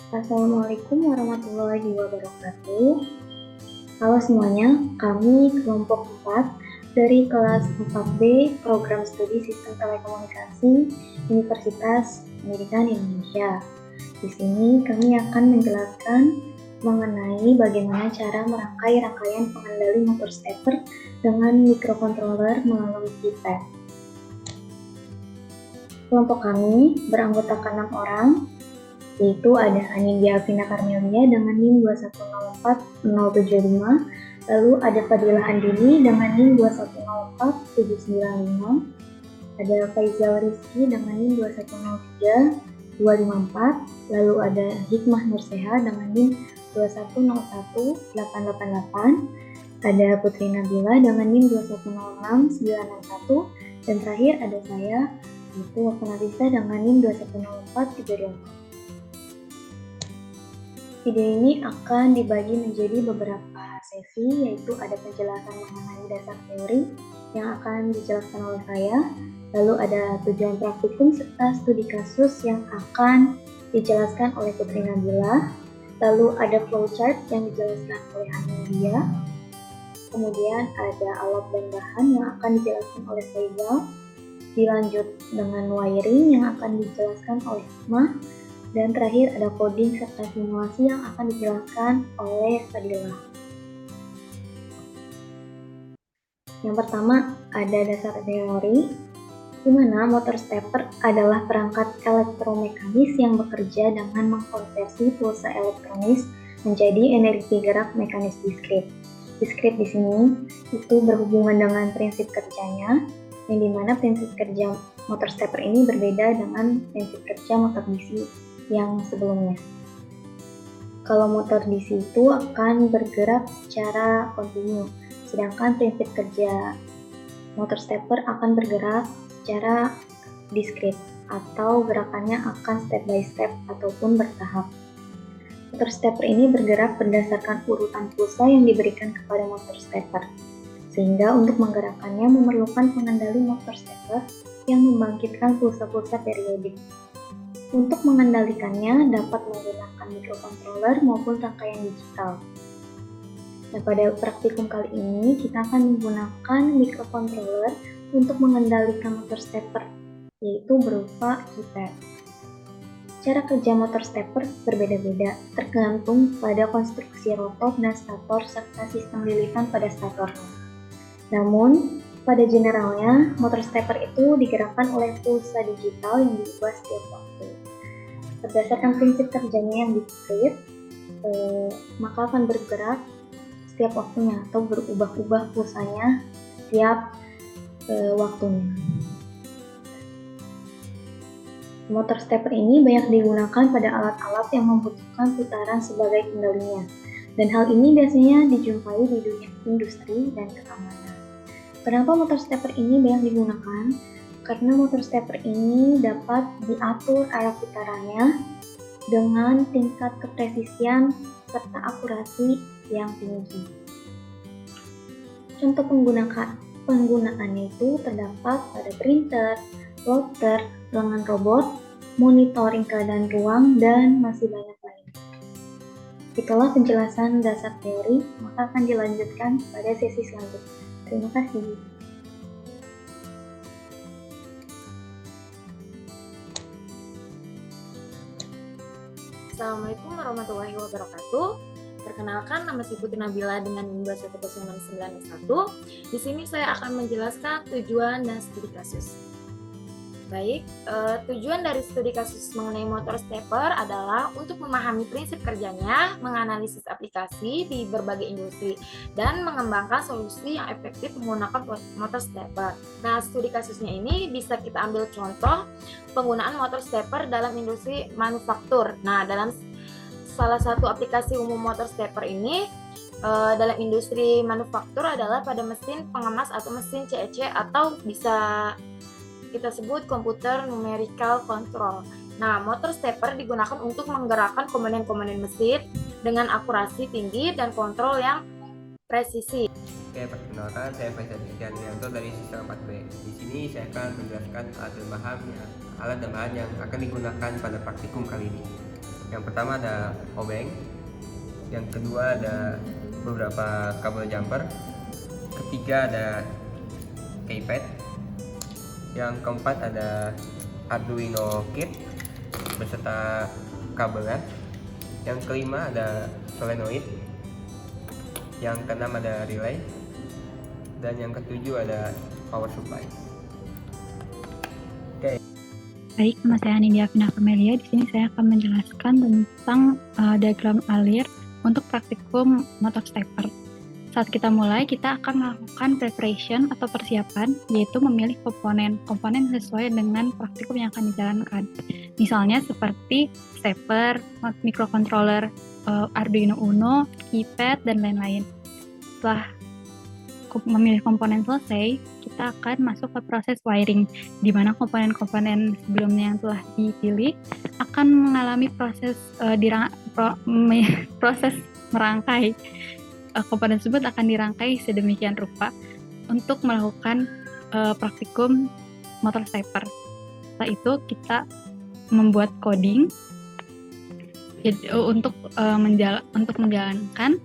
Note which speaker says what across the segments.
Speaker 1: Assalamualaikum warahmatullahi wabarakatuh. Halo semuanya, kami kelompok 4 dari kelas 4B Program Studi Sistem Telekomunikasi Universitas Pendidikan Indonesia. Di sini kami akan menjelaskan mengenai bagaimana cara merangkai rangkaian pengendali motor stepper dengan mikrokontroler melalui keypad. Kelompok kami beranggotakan 6 orang, yaitu ada Anindya Vina Karmelia dengan NIM 2104075, lalu ada Fadila Andini dengan NIM 2104795, ada Faizal Rizky dengan NIM 2103254, lalu ada Hikmah Nurseha dengan NIM 2101888, ada Putri Nabila dengan NIM 2106961, dan terakhir ada saya, yaitu Wafanafisa dengan NIM 2104324. Video ini akan dibagi menjadi beberapa sesi, yaitu ada penjelasan mengenai dasar teori yang akan dijelaskan oleh saya, lalu ada tujuan praktikum serta studi kasus yang akan dijelaskan oleh Putri Nabila, lalu ada flowchart yang dijelaskan oleh Anindya, kemudian ada alat dan bahan yang akan dijelaskan oleh Faizal, dilanjut dengan wiring yang akan dijelaskan oleh Hikmah, dan terakhir ada coding serta simulasi yang akan dijelaskan oleh Fadila. Yang pertama ada dasar teori, di mana motor stepper adalah perangkat elektromekanis yang bekerja dengan mengkonversi pulsa elektronis menjadi energi gerak mekanis diskrit. Diskrit di sini itu berhubungan dengan prinsip kerjanya, yang dimana prinsip kerja motor stepper ini berbeda dengan prinsip kerja motor DC yang sebelumnya. Kalau motor DC itu akan bergerak secara kontinu, sedangkan prinsip kerja motor stepper akan bergerak secara diskrit atau gerakannya akan step by step ataupun bertahap. Motor stepper ini bergerak berdasarkan urutan pulsa yang diberikan kepada motor stepper, sehingga untuk menggerakkannya memerlukan pengendali motor stepper yang membangkitkan pulsa-pulsa periodik. Untuk mengendalikannya dapat menggunakan mikrokontroler maupun rangkaian digital. Nah, pada praktikum kali ini kita akan menggunakan mikrokontroler untuk mengendalikan motor stepper, yaitu berupa keypad. Cara kerja motor stepper berbeda-beda, tergantung pada konstruksi rotor dan stator serta sistem lilitan pada statornya. Namun, pada generalnya, motor stepper itu digerakkan oleh pulsa digital yang diubah setiap waktu. Berdasarkan prinsip kerjanya yang diskrit, maka akan bergerak setiap waktunya atau berubah-ubah pulsanya setiap waktunya. Motor stepper ini banyak digunakan pada alat-alat yang membutuhkan putaran sebagai kendalinya, dan hal ini biasanya dijumpai di dunia industri dan keamanan. Kenapa motor stepper ini banyak digunakan? Karena motor stepper ini dapat diatur arah putarannya dengan tingkat kepresisian serta akurasi yang tinggi. Contoh penggunaannya itu terdapat pada printer, plotter, lengan robot, monitoring keadaan ruang, dan masih banyak lain. Itulah penjelasan dasar teori, maka akan dilanjutkan pada sesi selanjutnya. Terima kasih.
Speaker 2: Assalamualaikum warahmatullahi wabarakatuh. Perkenalkan, nama saya Putri Nabila dengan NIM 2106961. Di sini saya akan menjelaskan tujuan dan studi kasus. Baik, tujuan dari studi kasus mengenai motor stepper adalah untuk memahami prinsip kerjanya, menganalisis aplikasi di berbagai industri, dan mengembangkan solusi yang efektif menggunakan motor stepper. Nah, studi kasusnya ini bisa kita ambil contoh penggunaan motor stepper dalam industri manufaktur. Nah, dalam salah satu aplikasi umum motor stepper ini dalam industri manufaktur adalah pada mesin pengemas atau mesin CEC atau bisa kita sebut komputer numerical control. Nah, motor stepper digunakan untuk menggerakkan komponen-komponen mesin dengan akurasi tinggi dan kontrol yang presisi.
Speaker 3: Oke, perkenalkan saya Faizal Rizky dari Sistem 4B. Di sini saya akan menjelaskan alat dan bahan yang akan digunakan pada praktikum kali ini. Yang pertama ada obeng, yang kedua ada beberapa kabel jumper, ketiga ada keypad, yang keempat ada Arduino kit beserta kabelnya, yang kelima ada solenoid, yang keenam ada relay, dan yang ketujuh ada power supply. Oke.
Speaker 4: Baik, nama saya Nindya Vina Camelia. Di sini saya akan menjelaskan tentang diagram alir untuk praktikum motor stepper. Saat kita mulai, kita akan melakukan preparation atau persiapan, yaitu memilih komponen sesuai dengan praktikum yang akan dijalankan. Misalnya seperti stepper, microcontroller, Arduino Uno, keypad, dan lain-lain. Setelah memilih komponen selesai, kita akan masuk ke proses wiring, di mana komponen-komponen sebelumnya yang telah dipilih akan mengalami proses proses merangkai. Komponen tersebut akan dirangkai sedemikian rupa untuk melakukan praktikum motor stepper. Setelah itu kita membuat coding untuk menjalankan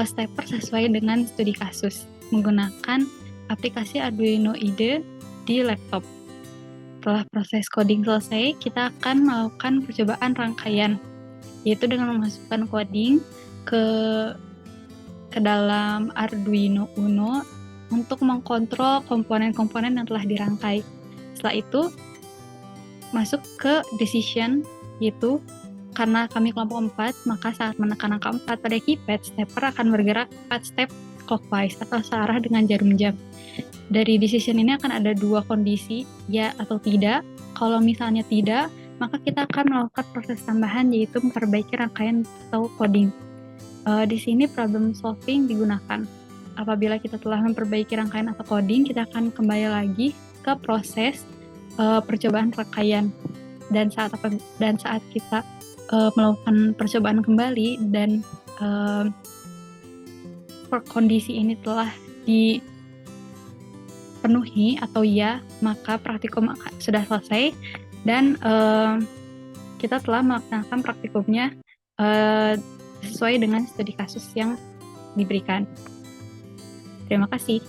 Speaker 4: stepper sesuai dengan studi kasus menggunakan aplikasi Arduino IDE di laptop. Setelah proses coding selesai, kita akan melakukan percobaan rangkaian, yaitu dengan memasukkan coding ke dalam Arduino Uno untuk mengkontrol komponen-komponen yang telah dirangkai. Setelah itu, masuk ke decision, yaitu karena kami kelompok 4, maka saat menekan angka 4 pada keypad, stepper akan bergerak 4 step clockwise atau searah dengan jarum jam. Dari decision ini akan ada 2 kondisi, ya atau tidak. Kalau misalnya tidak, maka kita akan melakukan proses tambahan, yaitu memperbaiki rangkaian atau coding. Di sini problem solving digunakan. Apabila kita telah memperbaiki rangkaian atau coding, kita akan kembali lagi ke proses percobaan rangkaian. Dan saat kita melakukan percobaan kembali dan kondisi ini telah dipenuhi atau ya, maka praktikum sudah selesai dan kita telah melaksanakan praktikumnya sesuai dengan studi kasus yang diberikan. Terima kasih.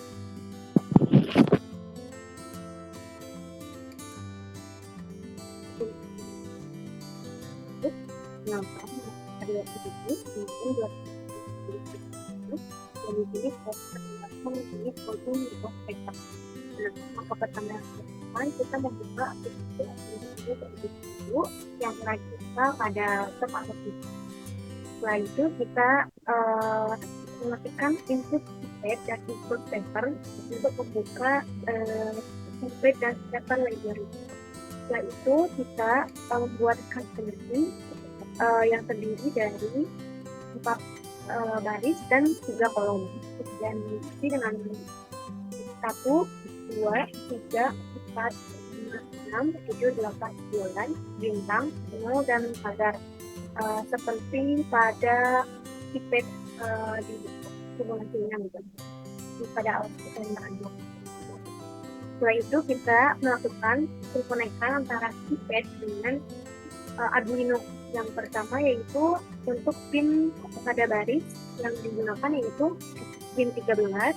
Speaker 5: Kita membuka aplikasi yang menarik kita pada tempat tersebut. Setelah itu kita mengetikkan input keypad dan input stepper untuk membuka keypad dan stepper library. Setelah itu kita membuat configuration yang terdiri dari 4 baris dan 3 kolom, dan diisi dengan 1, 2, 3, 4, 5, 6, 7, 8, 9, bintang, 0, dan pagar, seperti pada keypad di simulasinya gitu, pada alat keseimbangan. Setelah itu kita melakukan pengonekan antara keypad dengan Arduino. Yang pertama yaitu untuk pin pada baris yang digunakan yaitu pin 13,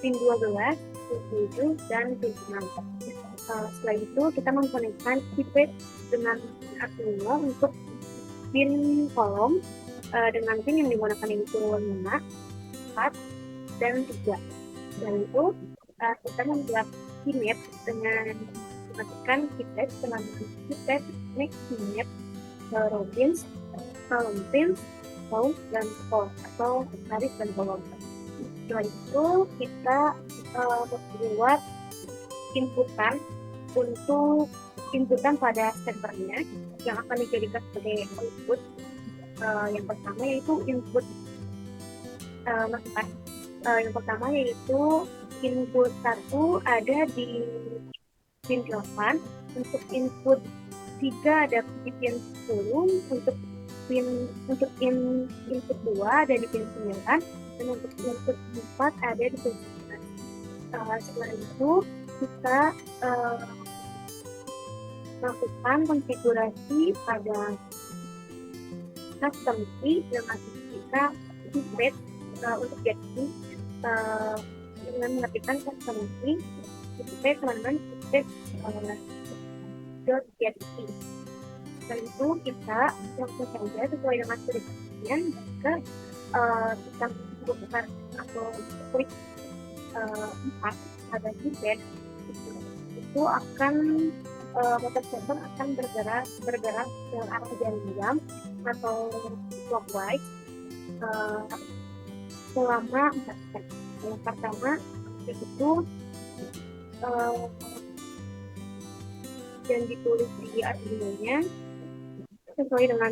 Speaker 5: pin 12, pin 7, dan pin 6. Setelah itu kita mengkonekkan keypad dengan Arduino untuk pin kolom dengan pin yang digunakan yaitu 5, 4, dan 3. Dan itu kita membuat keynet dengan menggunakan keypad dengan keypad next keynet, robins, column pins, pause, dan pause atau garis dan kolom. Setelah itu kita membuat inputan untuk inputan pada steppernya yang akan dijadikan sebagai output. Yang pertama yaitu input yang pertama yaitu input 1 ada di pin 8, untuk input 3 ada di pin 10, untuk input 2 ada di pin 9, dan untuk input 4 ada di pin 11. Setelah itu kita melakukan konfigurasi pada custom key dengan kita create untuk get key dengan mengetikkan custom key kita teman-teman get get key. Setelah itu kita langsung saja sesuai dengan spesifikasinya jika kita bukan atau klik 4 pada keypad itu akan motor stepper akan bergerak ke arah jarum diam atau clockwise selama 4 step. Yang pertama itu yang ditulis di Arduino-nya sesuai dengan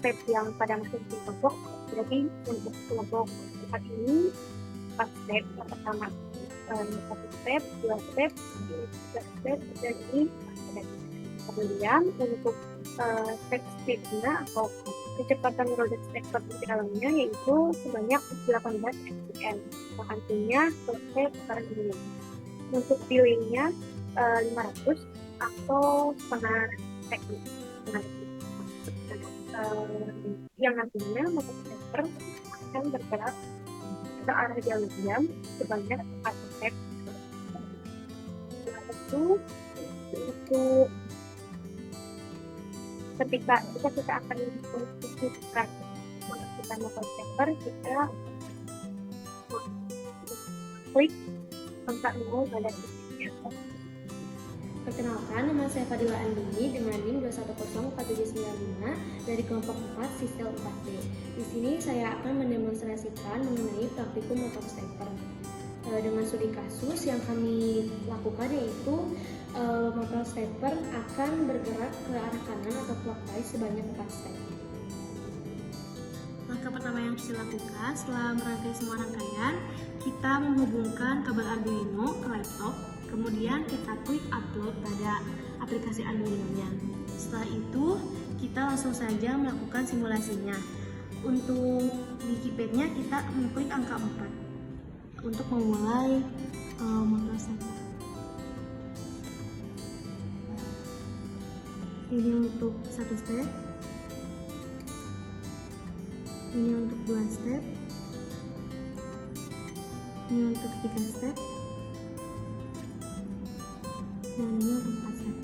Speaker 5: step yang pada masing-masing kelompok. Jadi untuk kelompok saat ini 4 step. Yang pertama 1 step, 2 step, 3 step, dan ini 4 step. Kemudian untuk step-stepnya atau kecepatan roda stepper di dalamnya yaitu sebanyak 18 fpm. Artinya selesai putaran ini. Untuk delaynya 500 atau setengah teknik. Yang nantinya motor stepper akan bergerak ke arah jarum diam sebanyak 4 step. Setelah itu untuk ketika kita akan memposisikan motor stepper, kita klik angka 0 pada titiknya.
Speaker 6: Perkenalkan, nama saya Fadila Andini dengan NIM 2104795 dari kelompok 4 Sisel 4B. Di sini saya akan mendemonstrasikan mengenai praktikum motor stepper. Dengan studi kasus yang kami lakukan yaitu motor stepper akan bergerak ke arah kanan atau clockwise sebanyak 4 step.
Speaker 7: Langkah pertama yang harus dilakukan setelah merangkai semua rangkaian, kita menghubungkan kabel Arduino ke laptop, kemudian kita klik upload pada aplikasi Arduino-nya. Setelah itu, kita langsung saja melakukan simulasinya. Untuk di keypad-nya kita mengklik angka 4 untuk memulai motor stepper. Ini untuk 1 step, ini untuk 2 step, ini untuk 3 step, dan ini untuk 4 step.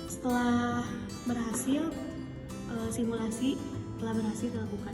Speaker 7: Setelah berhasil, simulasi telah berhasil dilakukan.